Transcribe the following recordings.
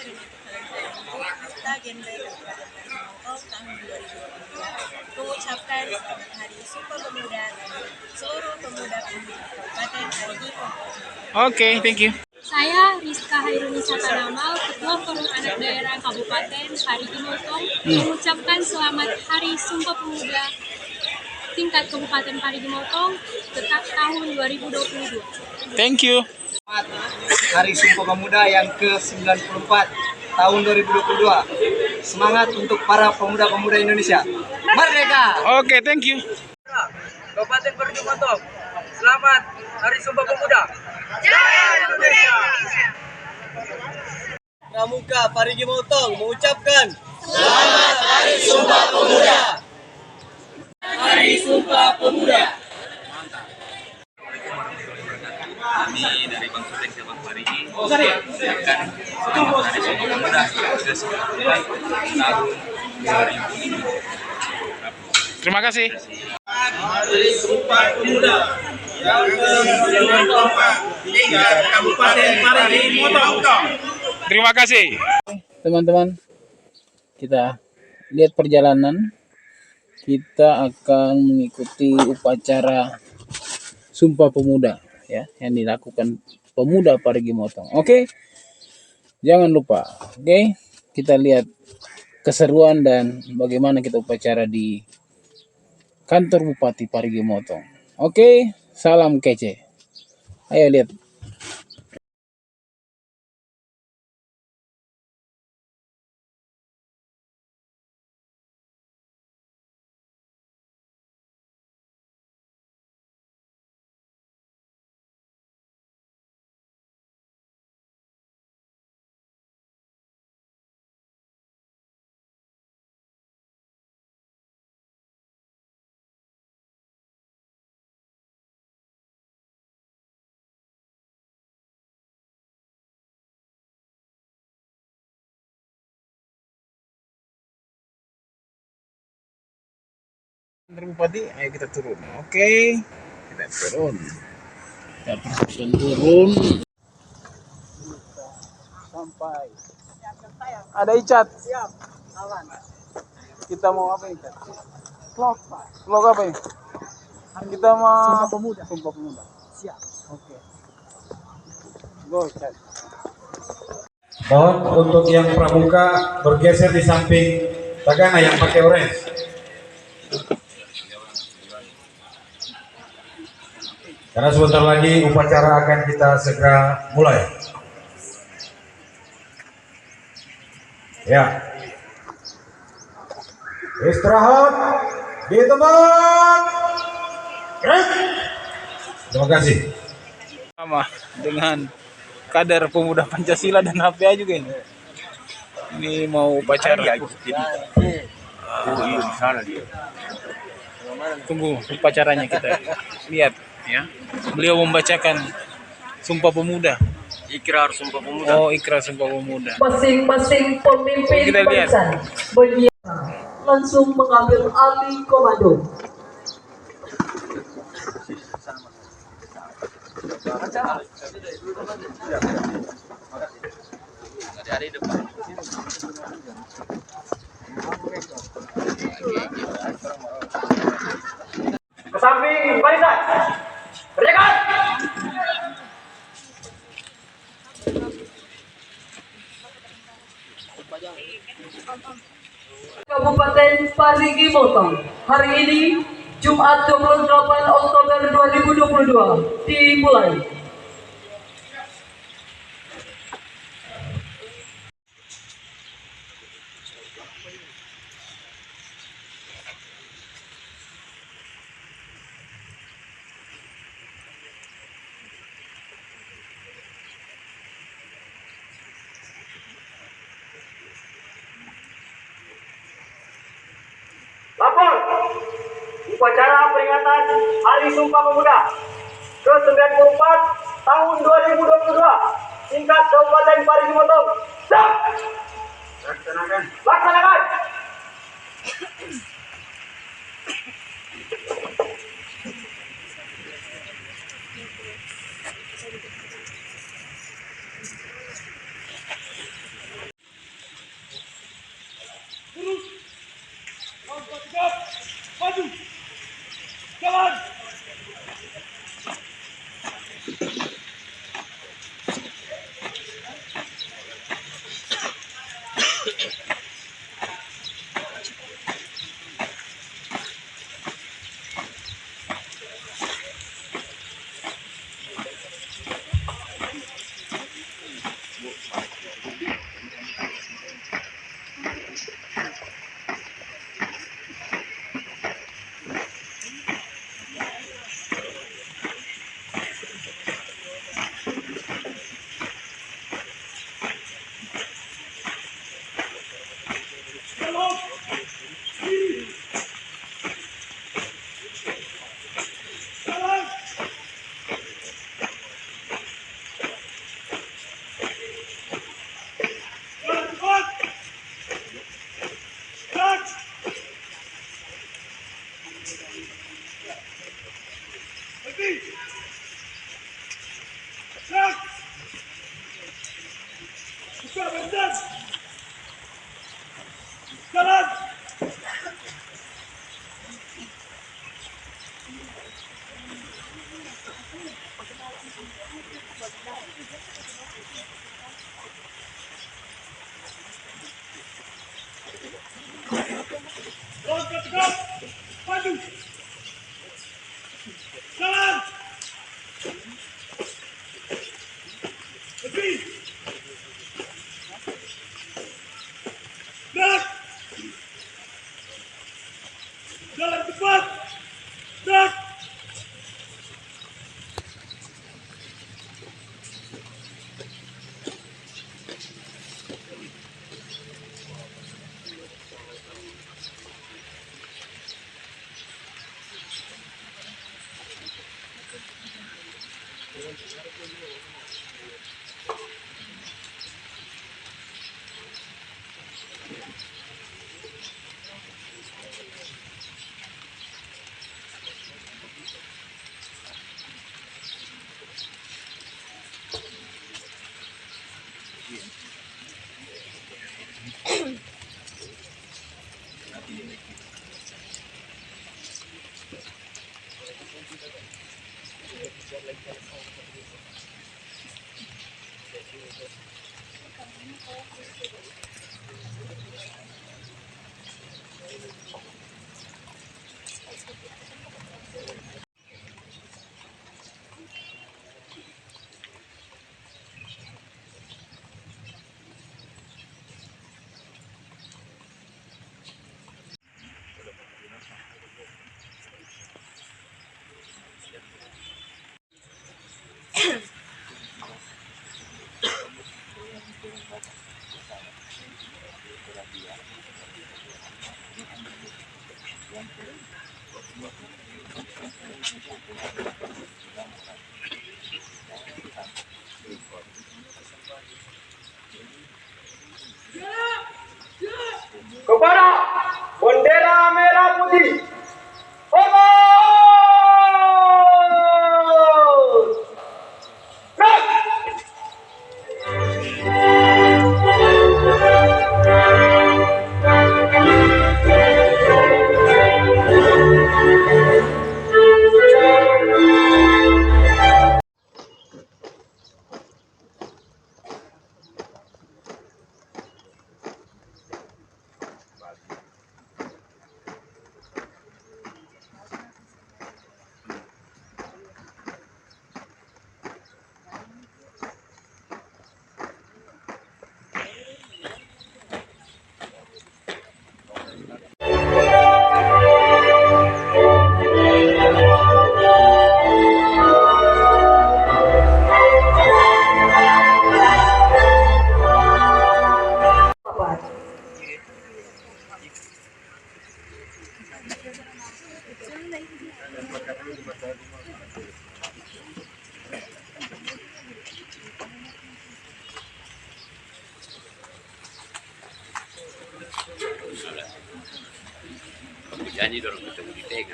sering untuk kita agenda Kabupaten Parigimotong tahun 2022 mengucapkan selamat Hari Sumpah Pemuda seluruh pemuda-pemudi Kabupaten Parigimotong. Oke, thank you. Saya Rizka Hairunisa Tanamal, Ketua Forum Anak Daerah Kabupaten Parigimotong, mengucapkan selamat Hari Sumpah Pemuda tingkat Kabupaten Parigimotong tetap tahun 2022. Thank you. Hari Sumpah Pemuda yang ke-94 tahun 2022. Semangat untuk para pemuda-pemuda Indonesia. Merdeka! Oke, thank you. Kabupaten Parigimotong, selamat Hari Sumpah Pemuda. Jaya Indonesia! Pramuka Parigimotong mengucapkan selamat Hari Sumpah Pemuda. Hari Sumpah Pemuda. Kami dari Bang Suteng Cabang Parigi mengucapkan selamat Hari Sumpah Pemuda ke-94 tahun 2022. Terima kasih. Hari Sumpah Pemuda yang ke-94 tingkat Kabupaten Parigimotong. Terima kasih. Teman-teman, kita lihat perjalanan. Kita akan mengikuti upacara Sumpah Pemuda ya yang dilakukan pemuda Parigimotong. Oke. Jangan lupa. Oke. Kita lihat keseruan dan bagaimana kita upacara di kantor Bupati Parigimotong. Oke, salam kece. Ayo lihat. Kantor Bupati, ayo kita turun. Oke. Kita turun. Sampai ada Icat. Siap, awan. Kita mau apa Icat? Vlog apa ini? Kita mau Sumpah Pemuda. Sumpah Pemuda. Siap. Oke. Go Icat. Mohon untuk yang pramuka bergeser di samping Tagana yang pakai orange. Karena sebentar lagi upacara akan kita segera mulai. Ya. Istirahat di tempat. Terima kasih. Sama dengan kader pemuda Pancasila dan HPA juga ini. Ini mau upacara. Tunggu upacaranya kita lihat ya. Beliau membacakan Sumpah Pemuda. Ikrar Sumpah Pemuda. Oh, ikrar Sumpah Pemuda. Masing-masing pemimpin Kita lihat. barisan langsung mengambil alih komando. Ke samping barisan. Berjalan. Kabupaten Parigimotong hari ini Jumat 28 Oktober 2022 dimulai. Lapor. Upacara peringatan Hari Sumpah Pemuda ke-94 tahun 2022 tingkat Kabupaten Parigimotong. Siap. Laksanakan. Kepada bendera merah putih. Fokus! Gerak! Janji dorong ketemu di Tega.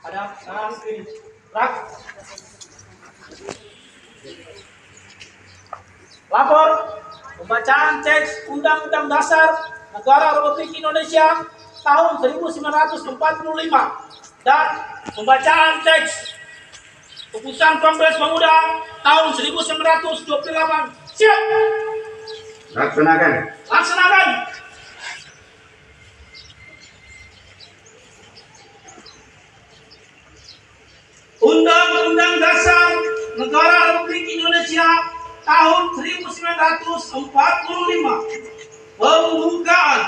Ada tangan kiri. Rak. Lapor pembacaan teks Undang-Undang Dasar Negara Republik Indonesia tahun 1945 dan pembacaan teks Keputusan Kongres Pemuda tahun 1928. Siap. Laksanakan. Laksanakan. Undang-Undang Dasar Negara Republik Indonesia tahun 1945 pembukaan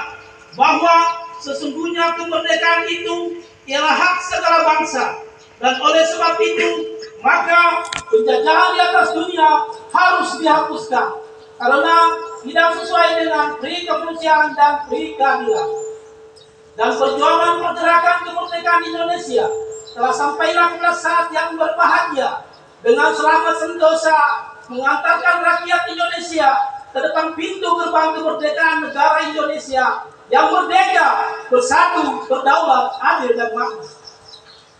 bahwa sesungguhnya kemerdekaan itu ialah hak segala bangsa, dan oleh sebab itu maka penjajahan di atas dunia harus dihapuskan karena tidak sesuai dengan pri kemanusiaan dan pri keadilan. Dan perjuangan pergerakan kemerdekaan Indonesia telah sampailah pada saat yang berbahagia dengan selamat sentosa mengantarkan rakyat Indonesia ke depan pintu gerbang kemerdekaan negara Indonesia yang merdeka, bersatu, berdaulat, adil dan makmur.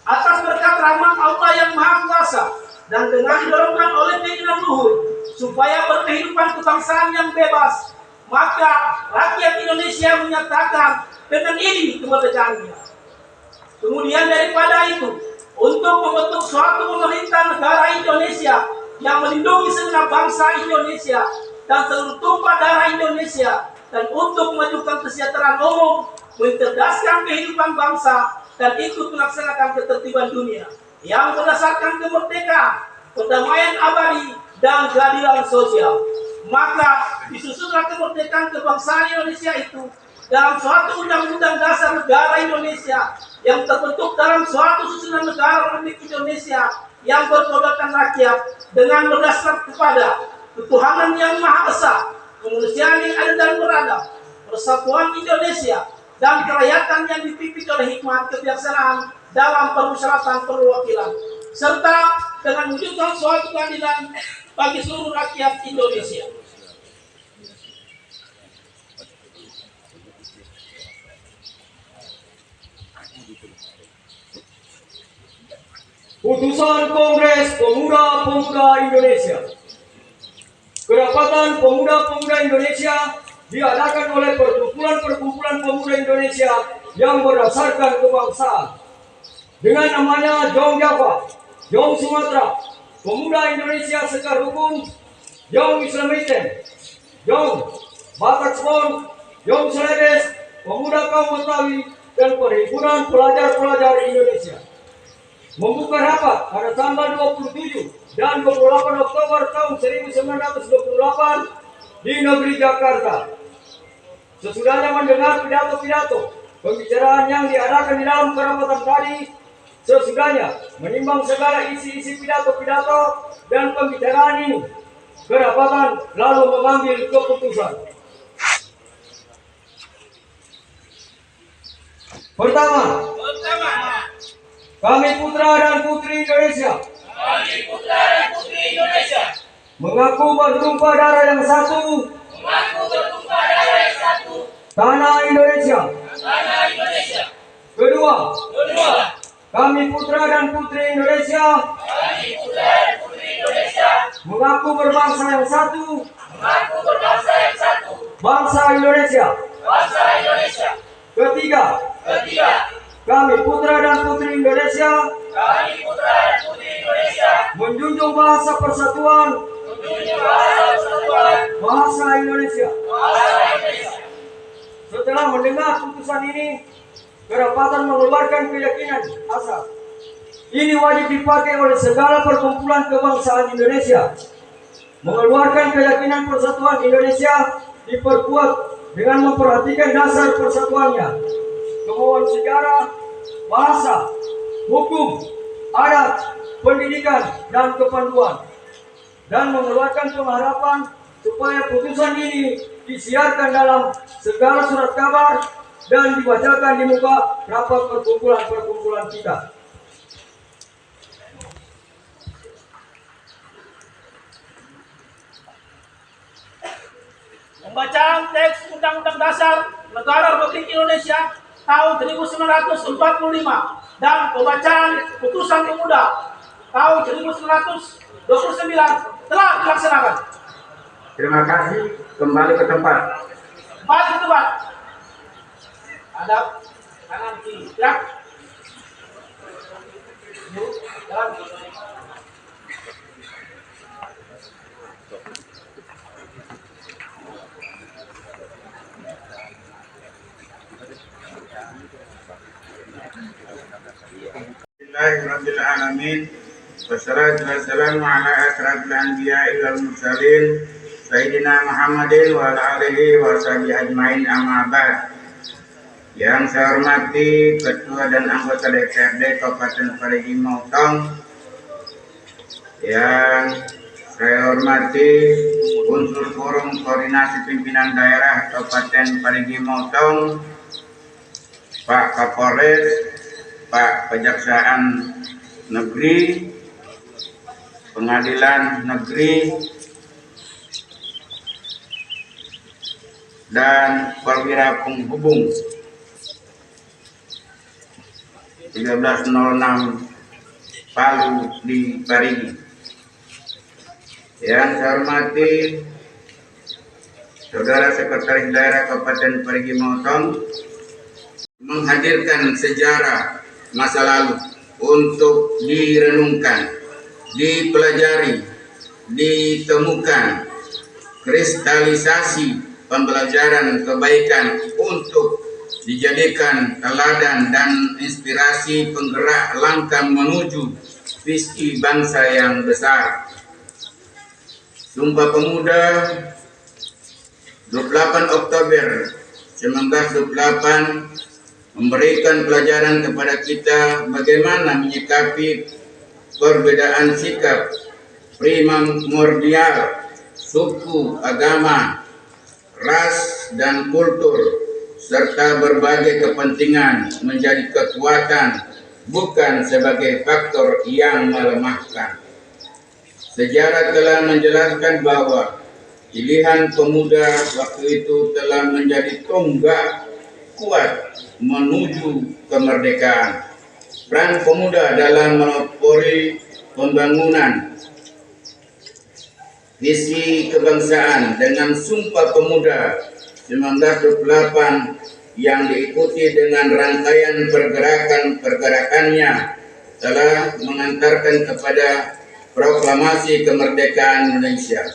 Atas berkat rahmat Allah yang Maha Kuasa dan dengan didorongkan oleh keinginan luhur supaya berkehidupan kebangsaan yang bebas, maka rakyat Indonesia menyatakan dengan ini kemerdekaannya. Kemudian daripada itu, untuk membentuk suatu pemerintah negara Indonesia yang melindungi segenap bangsa Indonesia dan seluruh tumpah darah Indonesia, dan untuk memajukan kesejahteraan umum, mencerdaskan kehidupan bangsa, dan ikut melaksanakan ketertiban dunia yang berdasarkan kemerdekaan, perdamaian abadi, dan keadilan sosial. Maka disusunlah kemerdekaan kebangsaan Indonesia itu dalam suatu undang-undang dasar negara Indonesia yang terbentuk dalam suatu susunan negara Republik Indonesia yang berkedaulatan rakyat dengan berdasar kepada ketuhanan yang Maha Esa, kemanusiaan yang adil dan beradab, persatuan Indonesia, dan kerakyatan yang dipimpin oleh hikmat kebijaksanaan dalam permusyawaratan perwakilan, serta dengan mewujudkan suatu keadilan bagi seluruh rakyat Indonesia. Putusan Kongres Pemuda-Pemuda Indonesia. Kerapatan Pemuda-Pemuda Indonesia diadakan oleh perkumpulan-perkumpulan pemuda Indonesia yang berdasarkan kebangsaan. Dengan namanya Jong Java, Jong Sumatera, Pemuda Indonesia Sekar Rukun, Jong Islamisten, Jong Batak Spon, Jong Celebes, Pemuda Kaum Betawi, dan Perhimpunan Pelajar-Pelajar Indonesia. Membuka rapat pada tanggal 27 dan 28 Oktober tahun 1928 di negeri Jakarta. Sesudahnya mendengar pidato-pidato pembicaraan yang diadakan di dalam kerapatan tadi, sesudahnya menimbang segala isi-isi pidato-pidato dan pembicaraan ini, kerapatan lalu mengambil keputusan. Pertama, kami putra dan putri Indonesia mengaku bertumpah darah yang satu, tanah Indonesia. Kedua, kami putra dan putri Indonesia mengaku berbangsa yang satu, bangsa Indonesia. Ketiga, kami putra dan putri Indonesia menjunjung bahasa persatuan, bahasa Indonesia. Setelah mendengar putusan ini, kerapatan mengeluarkan keyakinan asal ini wajib dipakai oleh segala perkumpulan kebangsaan Indonesia. Mengeluarkan keyakinan persatuan Indonesia diperkuat dengan memperhatikan dasar persatuannya, kemauan sejarah, bahasa, hukum, adat, pendidikan, dan kepanduan, dan mengeluarkan pengharapan supaya putusan ini disiarkan dalam segala surat kabar dan dibacakan di muka rapat perkumpulan-perkumpulan kita. Pembacaan teks Undang-Undang Dasar Negara Republik Indonesia tahun 1945 dan pembacaan Putusan Pemuda tahun 1929 telah dilaksanakan. Terima kasih. Kembali ke tempat. Kembali ke tempat. Hadap kanan kiri. Gerak. Jalan. Alhamdulillahirrahmanirrahim. Wassalatu wassalamu ala asrafil anbiya'i wal mursalin Sayyidina Muhammadin wa ala alihi wa sahbihi ajmain, amma ba'd. Yang saya hormati Ketua dan anggota DPRD Kabupaten Parigi Motong, yang saya hormati unsur forum koordinasi pimpinan daerah Kabupaten Parigi Motong, Pak Kapolres, Pak Kejaksaan Negeri, Pengadilan Negeri, dan perwira penghubung 1306 Palu di Parigi. Yang saya hormati Saudara Sekretaris Daerah Kabupaten Parigi Motong, menghadirkan sejarah masa lalu untuk direnungkan, dipelajari, ditemukan, kristalisasi pembelajaran kebaikan untuk dijadikan teladan dan inspirasi penggerak langkah menuju visi bangsa yang besar. Sumpah Pemuda 28 Oktober 1928 memberikan pelajaran kepada kita bagaimana menyikapi perbedaan sikap primordial, suku, agama, ras, dan kultur, serta berbagai kepentingan menjadi kekuatan, bukan sebagai faktor yang melemahkan. Sejarah telah menjelaskan bahwa pilihan pemuda waktu itu telah menjadi tonggak kuat menuju kemerdekaan. Peran pemuda dalam melopori pembangunan visi kebangsaan dengan Sumpah Pemuda 1928 yang diikuti dengan rangkaian pergerakannya telah mengantarkan kepada proklamasi kemerdekaan Indonesia.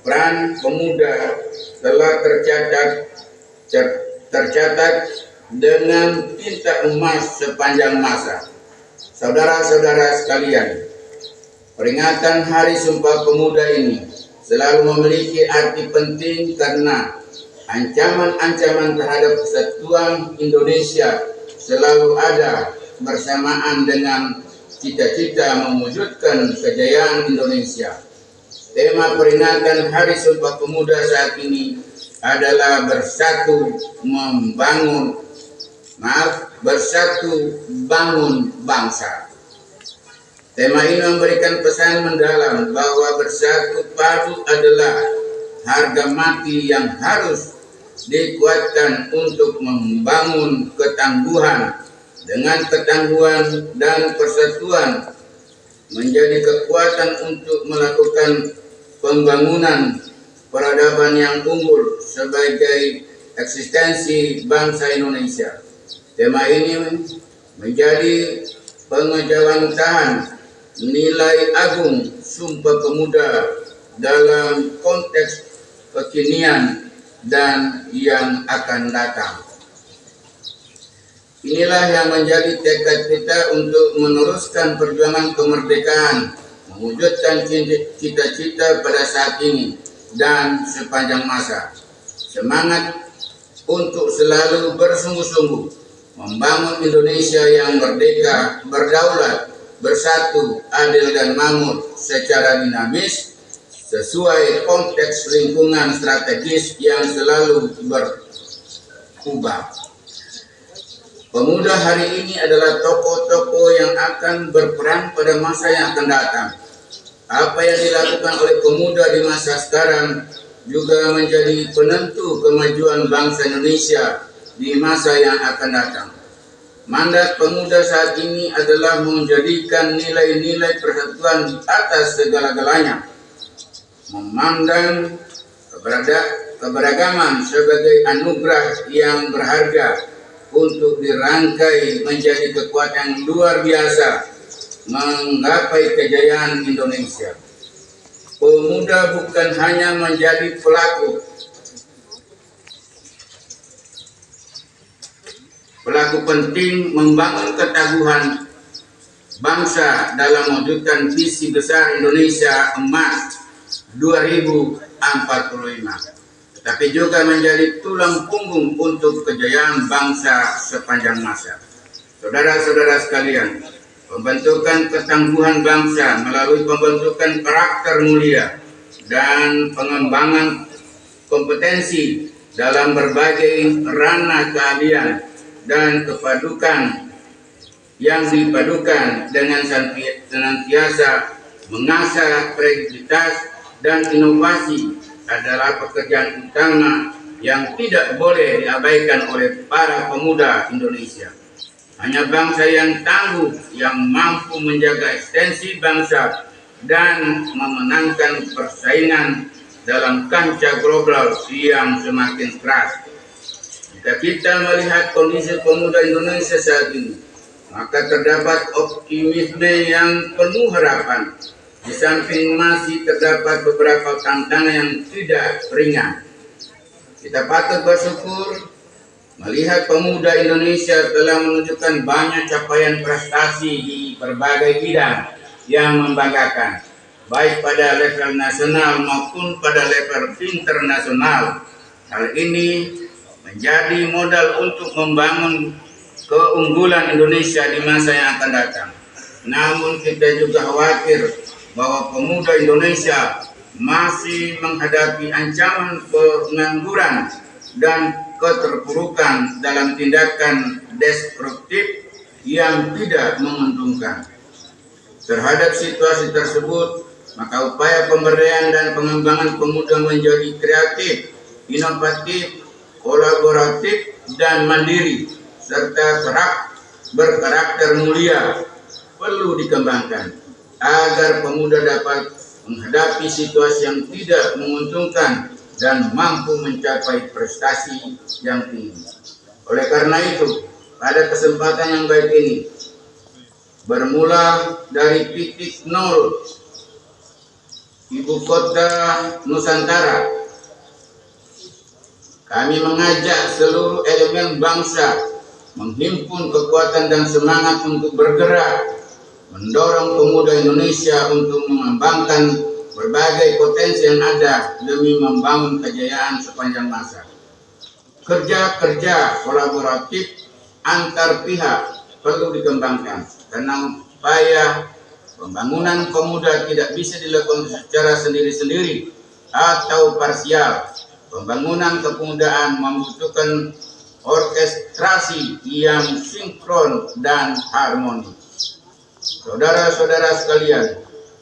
Peran pemuda telah tercatat dengan tinta emas sepanjang masa. Saudara-saudara sekalian, peringatan Hari Sumpah Pemuda ini selalu memiliki arti penting karena ancaman-ancaman terhadap kesatuan Indonesia selalu ada bersamaan dengan cita-cita mewujudkan kejayaan Indonesia. Tema peringatan Hari Sumpah Pemuda saat ini adalah bersatu bangun bangsa. Tema ini memberikan pesan mendalam bahwa bersatu padu adalah harga mati yang harus dikuatkan untuk membangun ketangguhan. Dengan ketangguhan dan persatuan menjadi kekuatan untuk melakukan pembangunan peradaban yang unggul sebagai eksistensi bangsa Indonesia. Tema ini menjadi pengejawantahan nilai agung Sumpah Pemuda dalam konteks kekinian dan yang akan datang. Inilah yang menjadi tekad kita untuk meneruskan perjuangan kemerdekaan, mewujudkan cita-cita pada saat ini dan sepanjang masa. Semangat untuk selalu bersungguh-sungguh membangun Indonesia yang merdeka, berdaulat, bersatu, adil dan makmur secara dinamis sesuai konteks lingkungan strategis yang selalu berubah. Pemuda hari ini adalah tokoh-tokoh yang akan berperan pada masa yang akan datang. Apa yang dilakukan oleh pemuda di masa sekarang juga menjadi penentu kemajuan bangsa Indonesia di masa yang akan datang. Mandat pemuda saat ini adalah menjadikan nilai-nilai persatuan di atas segala-galanya, memandang keberagaman sebagai anugerah yang berharga untuk dirangkai menjadi kekuatan yang luar biasa menggapai kejayaan Indonesia. Pemuda bukan hanya menjadi pelaku penting membangun ketangguhan bangsa dalam mewujudkan visi besar Indonesia Emas 2045. Tapi juga menjadi tulang punggung untuk kejayaan bangsa sepanjang masa. Saudara-saudara sekalian, pembentukan ketangguhan bangsa melalui pembentukan karakter mulia dan pengembangan kompetensi dalam berbagai ranah keahlian dan kepadukan yang dipadukan dengan senantiasa mengasah kreativitas dan inovasi adalah pekerjaan utama yang tidak boleh diabaikan oleh para pemuda Indonesia. Hanya bangsa yang tangguh yang mampu menjaga eksistensi bangsa dan memenangkan persaingan dalam kancah global yang semakin keras. Jika kita melihat kondisi pemuda Indonesia saat ini, maka terdapat optimisme yang penuh harapan Di samping masih terdapat beberapa tantangan yang tidak ringan, kita patut bersyukur melihat pemuda Indonesia telah menunjukkan banyak capaian prestasi di berbagai bidang yang membanggakan, baik pada level nasional maupun pada level internasional. Hal ini menjadi modal untuk membangun keunggulan Indonesia di masa yang akan datang. Namun kita juga khawatir bahwa pemuda Indonesia masih menghadapi ancaman pengangguran dan keterpurukan dalam tindakan destruktif yang tidak menguntungkan. Terhadap situasi tersebut, maka upaya pemberdayaan dan pengembangan pemuda menjadi kreatif, inovatif, kolaboratif, dan mandiri, serta berkarakter mulia perlu dikembangkan agar pemuda dapat menghadapi situasi yang tidak menguntungkan dan mampu mencapai prestasi yang tinggi. Oleh karena itu, pada kesempatan yang baik ini, bermula dari titik nol ibu kota Nusantara, kami mengajak seluruh elemen bangsa menghimpun kekuatan dan semangat untuk bergerak, mendorong pemuda Indonesia untuk mengembangkan berbagai potensi yang ada demi membangun kejayaan sepanjang masa. Kerja-kerja kolaboratif antar pihak perlu dikembangkan karena upaya pembangunan pemuda tidak bisa dilakukan secara sendiri-sendiri atau parsial. Pembangunan kepemudaan membutuhkan orkestrasi yang sinkron dan harmoni. Saudara-saudara sekalian,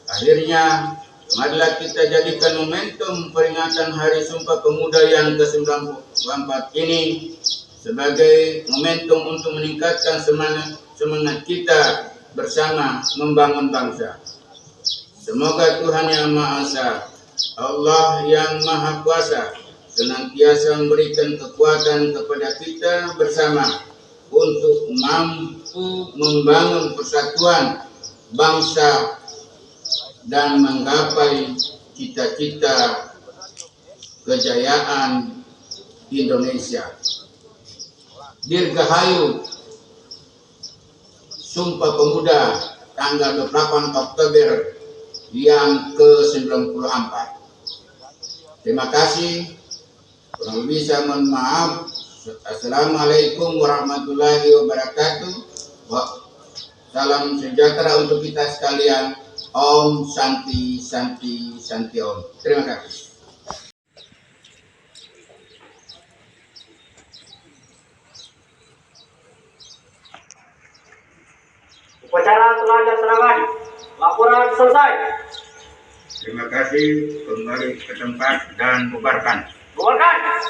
akhirnya marilah kita jadikan momentum peringatan Hari Sumpah Pemuda yang ke-94 ini sebagai momentum untuk meningkatkan semangat kita bersama membangun bangsa. Semoga Tuhan Yang Maha Esa, Allah yang Maha Kuasa, senantiasa memberikan kekuatan kepada kita bersama untuk mampu membangun persatuan bangsa dan menggapai cita-cita kejayaan Indonesia. Dirgahayu Sumpah Pemuda tanggal 28 Oktober yang ke-94. Terima kasih. Kurang lebih saya mohon maaf. Assalamualaikum warahmatullahi wabarakatuh. Salam sejahtera untuk kita sekalian. Om Santi Santi Santi Om. Terima kasih. Upacara telah dilaksanakan. Laporan selesai. Terima kasih. Kembali ke tempat dan bubarkan. Bubarkan.